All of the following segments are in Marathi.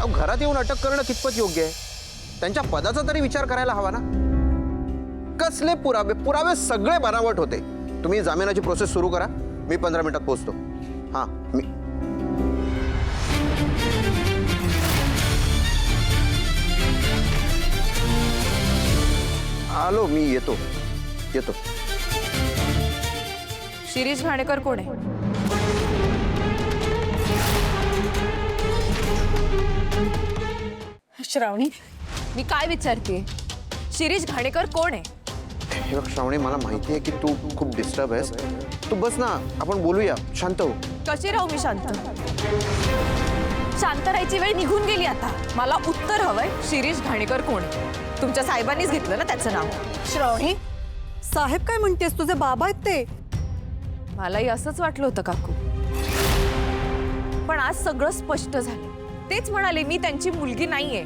घरात येऊन अटक करणं कितपत योग्य आहे? त्यांच्या पदाचा तरी विचार करायला हवा ना. कसले पुरावे? पुरावे सगळे बनावट होते. तुम्ही जामिनाची प्रोसेस सुरू करा, मी 15 मिनिटात पोहोचतो. हां, मी आलो, मी येतो. शिरीष घाणेकर कोण आहे? श्रावणी, मी काय विचारते? शिरीष घाणेकर कोण आहे? हे बघ श्रावणी, मला माहिती आहे की तू खूप डिस्टर्ब आहेस. तू बस ना, आपण बोलूया. शांत हो. कशी राहू मी शांत? शांत राहायची वेळ निघून गेली आता. मला उत्तर हवंय. शिरीष घाणेकर कोण आहे? तुमच्या साहेबांनीच घेतलं ना त्याचं नाव. श्रावणी, साहेब काय म्हणतेस? तुझे बाबा आहेत ते. मलाही असंच वाटलं होतं काकू, पण आज सगळं स्पष्ट झालं. तेच म्हणाले मी त्यांची मुलगी नाहीये,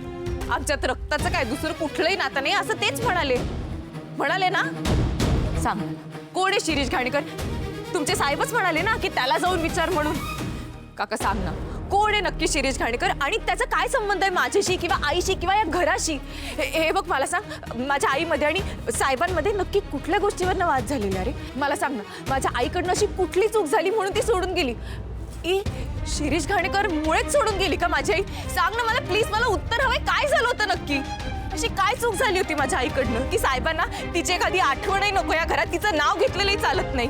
आमच्यात रक्ताचं काय दुसरं कुठलंही नातं नाही असं तेच म्हणाले ना. सांग कोण आहे शिरीष घाणेकर? तुमचे साहेबच म्हणाले ना की त्याला जाऊन विचार म्हणून. काका सांग ना, कोण आहे नक्की शिरीष घाणेकर आणि त्याचा काय संबंध आहे माझ्याशी किंवा आईशी किंवा या घराशी? हे बघ मला सांग, माझ्या आईमध्ये आणि साहेबांमध्ये नक्की कुठल्या गोष्टीवरनं वाद झालेला रे? मला सांग ना, माझ्या आईकडनं अशी कुठली चूक झाली म्हणून ती सोडून गेली? शिरीष घाणेकर मुळेच सोडून गेली का माझी आई? सांग ना मला प्लीज, मला उत्तर हवंय. काय झालं होतं नक्की? अशी काय चूक झाली होती माझ्या आईकडनं की साहेबांना तिची एखादी आठवणही नको या घरात, तिचं नाव घेतलेलंही चालत नाही?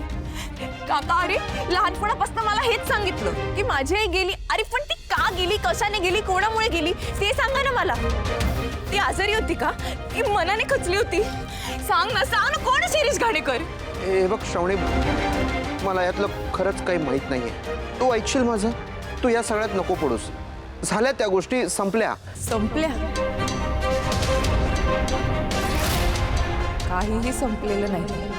काका, अरे लहानपणापासून मला हेच सांगितलं की माझी आई गेली. अरे पण ती का गेली, कशाने गेली, कोणामुळे गेली ते सांगा ना मला. ती आजारी होती का? ती मनाने खचली होती? सांग ना कोण आहे शिरीष घाणेकर? हे बघ श्रावणी, मला यातलं खरंच काही माहित नाहीये. तू ऐकशील माझं? तू या सगळ्यात नको पडूस. झाल्या त्या गोष्टी, संपल्या. काहीही संपलेलं नाही.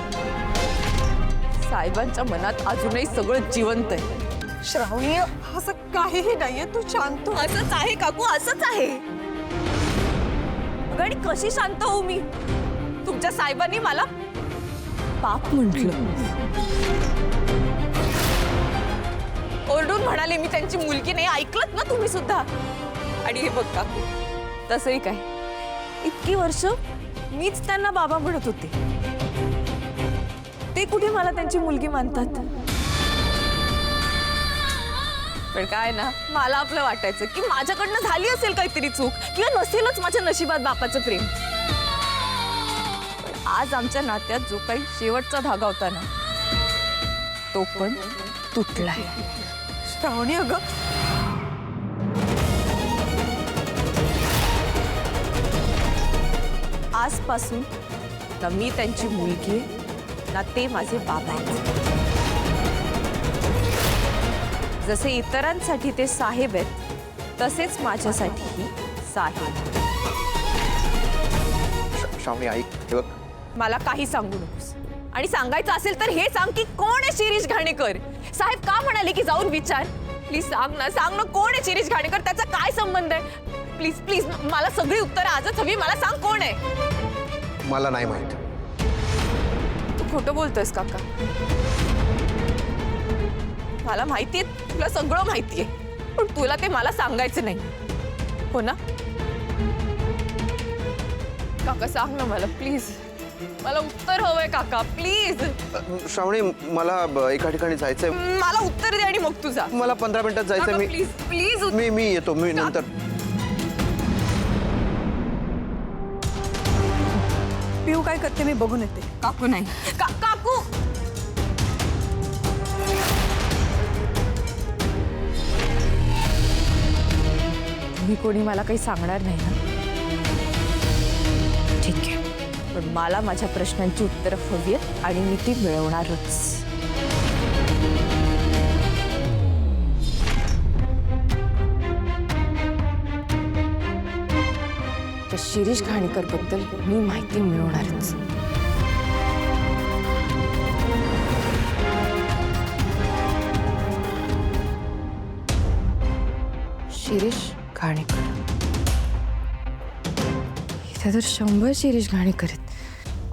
साहेबांच्या मनात अजूनही सगळं जिवंत आहे. श्रावणी, असं काहीही नाहीये. तू शांत हो. असंच आहे काकू, असंच आहे. अगं, आणि कशी शांत होऊ मी? तुमच्या साहेबांनी मला पाप म्हटलं, ओरडून म्हणाले मी त्यांची मुलगी नाही. ऐकलत ना तुम्ही सुद्धा? आणि हे बघ काकू, तसंही काय, इतकी वर्ष मीच त्यांना बाबा म्हणत होते. ते कुठे मला त्यांची मुलगी मानतात? पण काय ना, मला आपलं वाटायचं की माझ्याकडनं झाली असेल काहीतरी चूक किंवा नसेलच माझ्या नशिबात बापाचं प्रेम. पण आज आमच्या नात्यात जो काही शेवटचा धागा होता ना, तो पण तुटलाय. श्रावणी, अगं आजपासून ना मी त्यांची मुलगी आहे, ना ते माझे बाबा आहेत. जसे इतरांसाठी ते साहेब आहेत, तसेच माझ्यासाठीही साहेब. श्रावणी ऐक, हे बघ, मला काही सांगू नकोस. आणि सांगायचं असेल तर हे सांग की कोण आहे शिरीष घाणेकर? साहेब का म्हणाले की जाऊन विचार? प्लीज सांग ना कोण आहे शिरीष घाणेकर? त्याचा काय संबंध आहे? प्लीज मला सगळी उत्तरं आजच हवी. मला सांग कोण आहे? मला नाही माहित. तू खोटं बोलतोयस काका. मला माहितीये, तुला सगळं माहितीये, पण तुला ते मला सांगायचं नाही, हो ना? काका सांग ना मला प्लीज. मला उत्तर हवंय काका, प्लीज. श्रावणी, मला एका ठिकाणी जायचंय. मला उत्तर दे आणि मग तुझा. मला 15 मिनिटात जायचंय. प्लीज मी येतो. मी नंतर. पिऊ काय करते मी बघून येते. काकू नाही. काकू, तुम्ही कोणी मला काही सांगणार नाही ना? ठीक आहे, पण मला माझ्या प्रश्नांची उत्तरं हवी आहेत आणि मी ती मिळवणारच. तर शिरीष घाणेकर बद्दल मी माहिती मिळवणारच. शिरीष घाणेकर, इथे तर 100 शिरीष घाणेकर आहेत.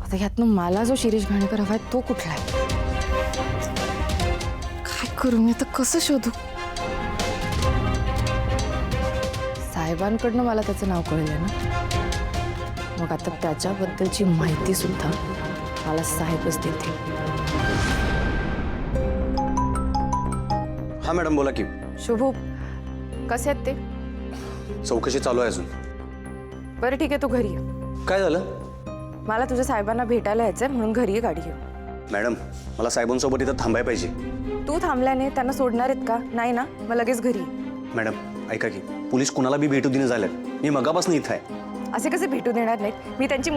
आता ह्यातनं मला जो शिरीष घाणेकर हवाय तो कुठला आहे? काय करू मी आता? कसं शोधू? साहेबांकडनं मला त्याचं नाव कळलं ना, मग आता त्याच्याबद्दलची माहिती सुद्धा मला साहेबच देतील. हा मॅडम बोला की. शुभू, कसे आहेत ते? चौकशी चालू आहे अजून. बरं ठीक आहे, तू घरी ये. काय झालं? मला तुझ्या साहेबांना भेटायला यायचंय म्हणून घरी ये, गाडी घेऊन. मॅडम मला साहेबांसोबत इथं थांबायला पाहिजे. तू थांबल्याने त्यांना सोडणार आहेत का? नाही ना, मग लगेच घरी ये. मॅडम ऐका की, पोलीस कुणाला बी भेटू देणे झाल्यात. मी मगापासून इथं आहे. असे कसे भेटू देणार नाहीत? मी त्यांची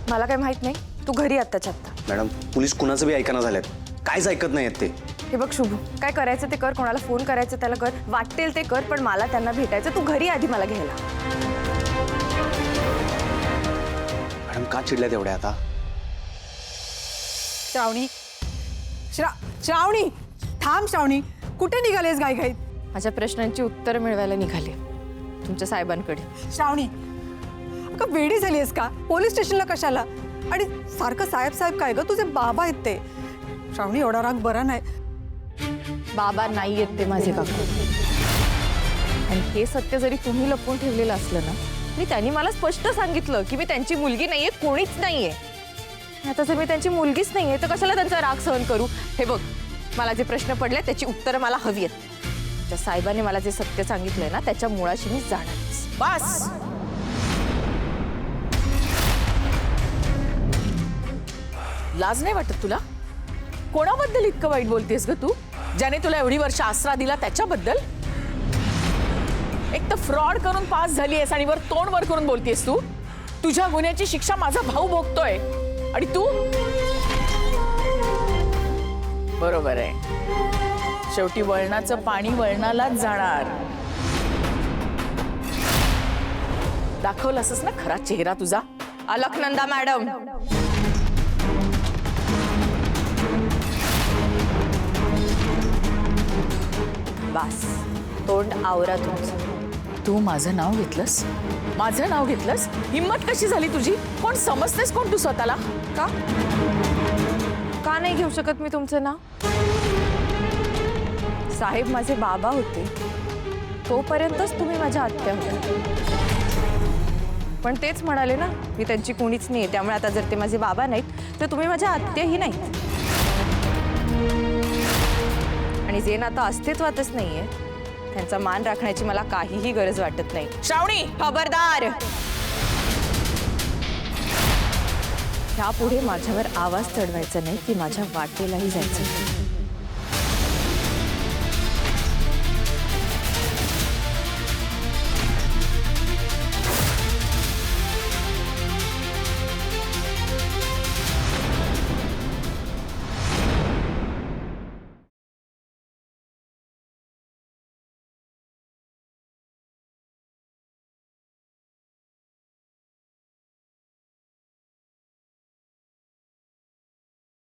मला काय माहित नाही, तू घरी आत्ताच्या आत्ता. मॅडम पोलीस कुणाचं बी ऐकाना झाल्यात. काहीच ऐकत नाही आहेत ते. हे बघ शुभू, काय करायचं ते कर, कोणाला फोन करायचं त्याला कर, वाटेल ते कर, पण मला त्यांना भेटायचं. तू घरी आधी मला घ्यायला. मॅडम का चिडल्यात एवढ्या आता? श्रावणी, श्रावणी थांब. श्रावणी, कुठे निघालेस घाईघाईत? माझ्या प्रश्नांची उत्तरं मिळवायला निघाले तुमच्या साहेबांकडे. श्रावणी, अगं वेडी झाली आहेस का? पोलीस स्टेशनला कशाला? आणि सारखं साहेब साहेब काय ग? तुझे बाबा आहेत ते. श्रावणी, एवढा राग बरा नाही. बाबा नाही आहेत ते माझे काकू. आणि हे सत्य जरी तुम्ही लपवून ठेवलेलं असलं ना, मी त्यांनी मला स्पष्ट सांगितलं की मी त्यांची मुलगी नाहीये, कोणीच नाहीये. आता जर मी त्यांची मुलगीच नाहीये तर कशाला त्यांचा राग सहन करू? हे बघ, मला जे प्रश्न पडले त्याची उत्तरं मला हवी आहेत. त्या साहेबांनी मला जे सत्य सांगितलंय ना, त्याच्या मुळाशी मी जाणारच. बस. लाज नाही वाटत तुला? कोणाबद्दल इतकं वाईट बोलतेस ग तू? ज्याने तुला एवढी वर्ष आसरा दिला त्याच्याबद्दल? एक तर फ्रॉड करून पास झाली आहेस आणि वर तोंड वर करून बोलतेस तू. तुझ्या गुन्ह्याची शिक्षा माझा भाऊ भोगतोय आणि तू? बरोबर आहे, शेवटी वळणाचं पाणी वळणालाच जाणार. दाखवलासच ना खरा चेहरा तुझा. अलकनंदा मॅडम, बास, तोंड आवरा तुमचं. तू माझं नाव घेतलंस? माझं नाव घेतलंस? हिम्मत कशी झाली तुझी? कोण समजतेस कोण तू स्वतःला? का का नाही घेऊ शकत मी तुमचं नाव? साहेब माझे बाबा होते तोपर्यंतच तुम्ही माझ्या आत्या होत्या. पण तेच म्हणाले ना, मी त्यांची कोणीच नाही. त्यामुळे आता जर ते माझे बाबा नाहीत तर तुम्ही माझ्या आत्याही नाहीत. आणि जे नातं अस्तित्वातच नाहीये त्यांचा मान राखण्याची मला काहीही गरज वाटत नाही. श्रावणी, खबरदार! ह्यापुढे माझ्यावर आवाज चढवायचा नाही की माझ्या वाटेलाही जायचं नाही.